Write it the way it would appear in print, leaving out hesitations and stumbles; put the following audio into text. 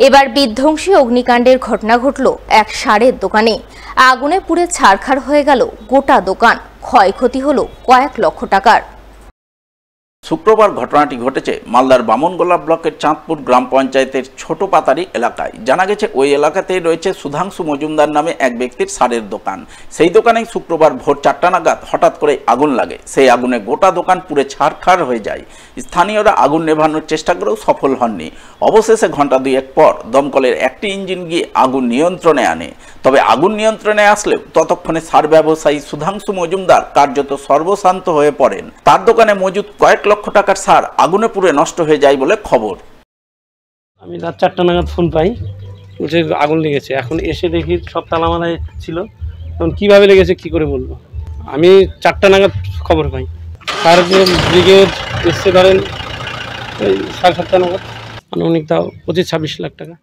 এবার বিধ্বংসী অগ্নিকাণ্ডের ঘটনা ঘটল এক সারের দোকানে। আগুনে পুড়ে ছারখার হয়ে গেল গোটা দোকান, ক্ষয়ক্ষতি হলো কয়েক লক্ষ টাকার। শুক্রবার ঘটনাটি ঘটেছে মালদার বামনগোলা ব্লকের চাঁদপুর গ্রাম পঞ্চায়েতের ছোট পাতারি এলাকায়। জানা গেছে ওই এলাকাতেই রয়েছে সুধাংশু মজুমদার নামে এক ব্যক্তির সারের দোকান। সেই দোকানেই শুক্রবার ভোর 4টা নাগাদ হঠাৎ করে আগুন লাগে। সেই আগুনে গোটা দোকান পুড়ে ছারখার হয়ে যায়। স্থানীয়রা আগুন নেভানোর চেষ্টা করেও সফল হননি। অবশেষে ঘন্টা দুয়েক পর দমকলের একটি ইঞ্জিন গিয়ে আগুন নিয়ন্ত্রণে আনে। তবে আগুন নিয়ন্ত্রণে আসলেও ততক্ষণে সার ব্যবসায়ী সুধাংশু মজুমদার কার্যত সর্বশান্ত হয়ে পড়েন। তার দোকানে মজুদ কয়েক লক্ষ টাকার সার আগুনে পুড়ে নষ্ট হয়ে যায় বলে খবর। আমি রাত 4টা নাগাদ ফোন পাই, বলছে আগুন লেগেছে। এখন এসে দেখি সব তালামালায় ছিল। তখন কীভাবে লেগেছে কী করে বলবো। আমি 4টা নাগাদ খবর পাই। ফায়ার ব্রিগেড এসে ধরেন ওই 7:30 নাগাদ, আনুমানিক তাও 25-26 লাখ টাকা।